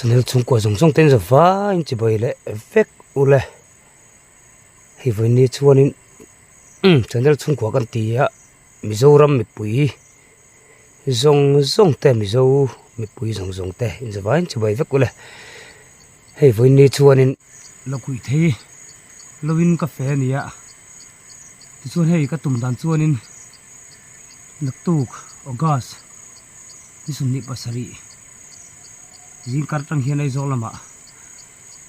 channel chung ko jong jong ten za va in chi bai le vek ule hi voi ni chuanin channel chung ko kan tia Mizoram mi pui zong te mizo mi pui zong te in za va in chi bai vek ule hi voi ni chuanin lo kui the lovin ka fe ni ya ti chuan hei ka tum dan chuanin naktuk ogas ni sum ni pasari jing kartang hian ai zolama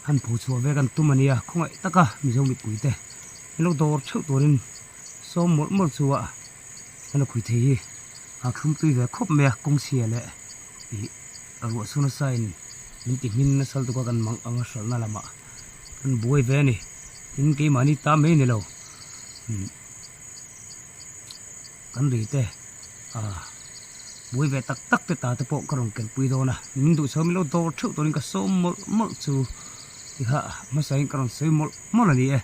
han phu chu ve kan tumania khongai taka mizo mi puite lo dor theu torin som mol chuwa ana khui thei a khum tui ve khop me kong sia le i aru suna sain min ti min na sal to kan mang anga sal na lama an buai ve ni in ke mani ta me ni lo kan ri te buai ve tak te ta te po karong ken pui do na min du so mi lo dor theu torin ka som mol chu i ha ma sai karong sei mol ani e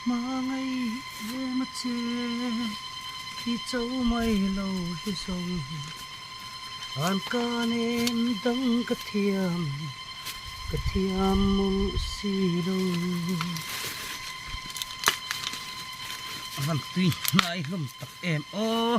mangai ve ma che khi châu mai lâu hi sông an can em dang ka thiam mu si lo an tui nai lum tak em o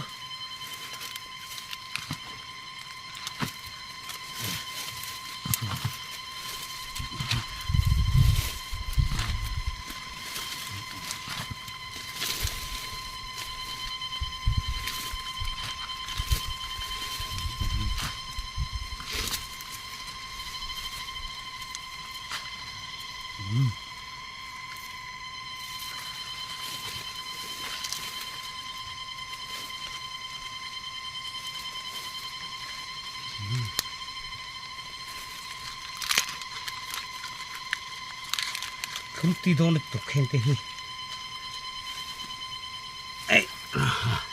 không tí đâu được tục khen thế hi ấy ha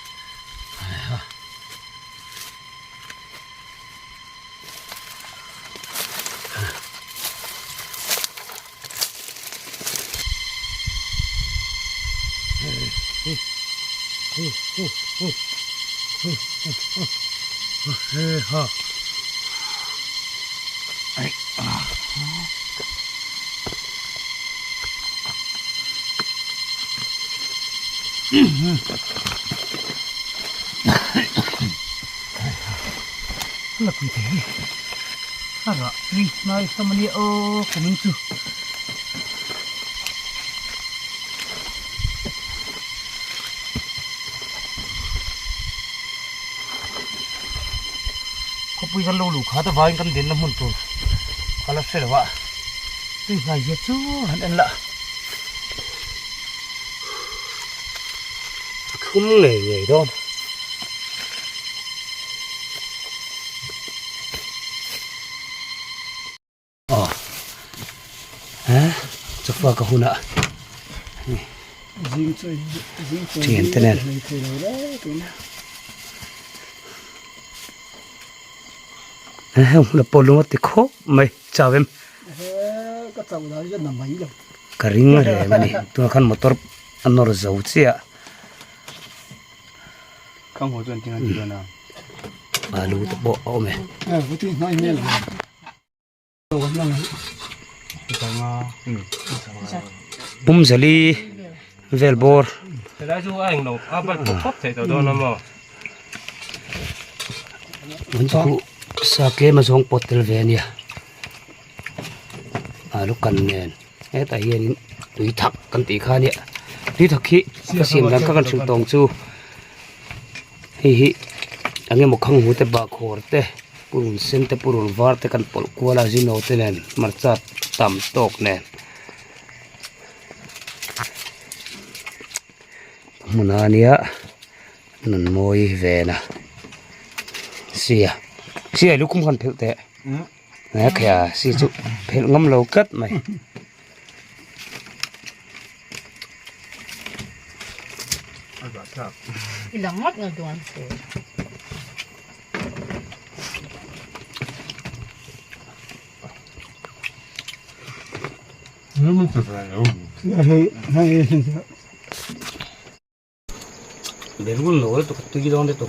là quỷ thế à rồi đi nói sao mà đi ô của mình chưa có bây giờ lâu lù khá ta vài căn đến năm một tuổi khá là sẽ là vậy tuy ngày giờ chú hắn ăn lạ không nghề đâu chụp vào cái hôn ạ chuyển thế này không là bồn luôn thì khó mày chào em cả ring rồi mà này tôi khăn motor anh nó giàu chứ ạ không có chuyện tiếng gì nào lú tập bộ ôm mày cái tiếng nói nghe là zali velbor thế đấy chú anh đâu bắt một phút thì tao đâu nằm mà muốn chú sake mà giống potel về nè lúc cần nè hết tại hiện tùy thắc cần tỉ kha nè tùy thắc khi cái xiên gan các con sừng tòng chú hi anh em một khang hú te ba khor te purun sen te purun var te kan pol kuala zino te nen marcha tam tok nen munania nan moi ve na sia lu kum kan phel te na kya si chu phel ngam lo kat mai ilang mat nga duan so 너무 좋아요. 내려올 넣어도 또 기도 한데 또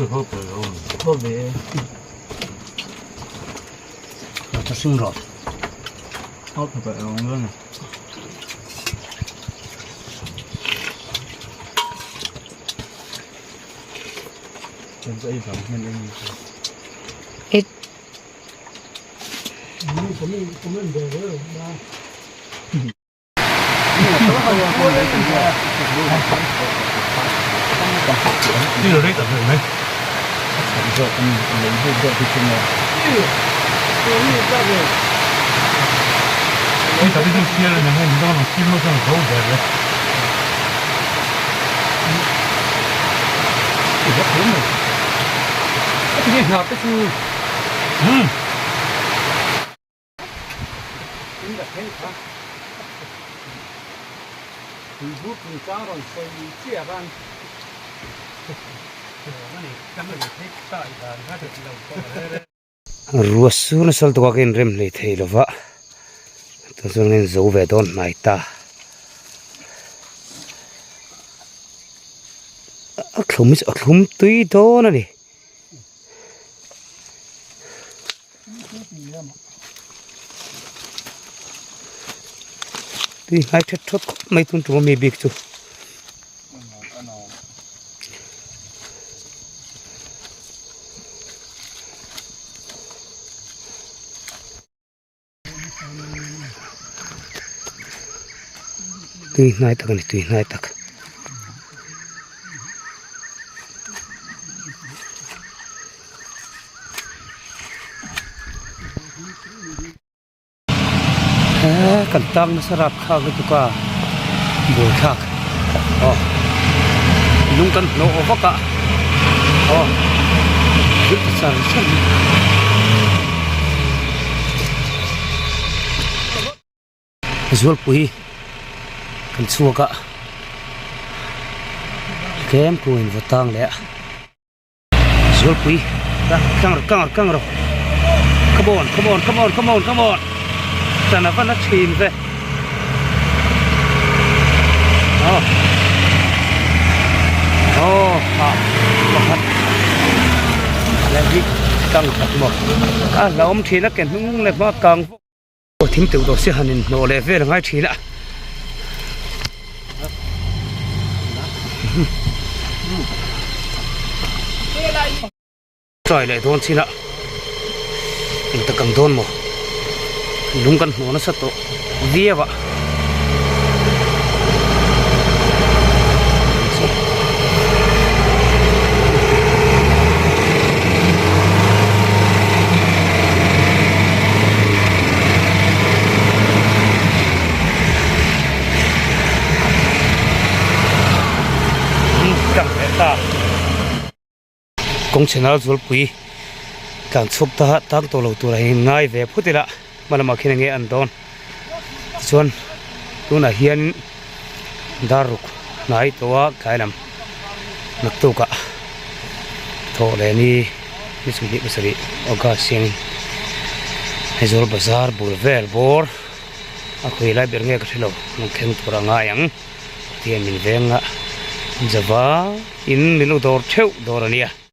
hộp rồi hộp về ta xung rồi hộp phải ông luôn này chân dây phải nhân anh ít đi rồi đấy tập được đấy rồi anh lấy vô thì chung rồi đi tập đi đâu kia rồi này mình đâu mà kim nó không có được đấy rất lớn rồi cái gì nào cái gì rút từ cá rồi xoay chia ra rùa xuống sal to cái rem lấy thấy rồi vợ tôi cho nên giấu về đón mai ta không tùy đó nữa đi đi hai thất thất mấy tuần chúng mình biết chứ tùy này tắc này tùy này tắc cần tăng nó sarap khác cái tuka bồi khác nung cần nô vắc cả rất là sáng sáng zual pui kan chua cả kem kuin votang le zual pui căng rồi come on Sana van het team ve. Mahat. Lagi kang tak mo. La om thina ken hung le ma kang. Thim tu do si hanin no le ve ngai thina. Try le don sina. Ta kang don mo. Lung kan hno na sa to vieva công channel zul pui kan chuk ta tang to lo tu lai ngai ve phutila mana makhina nge an don chuan tuna hian daruk nai towa kailam naktuka tho le ni misuli basari oga siang hezol bazar bulvel bor akhui lai ber nge ka thilo nang kheng tura nga yang tian min venga jawa in milu dor theu dorania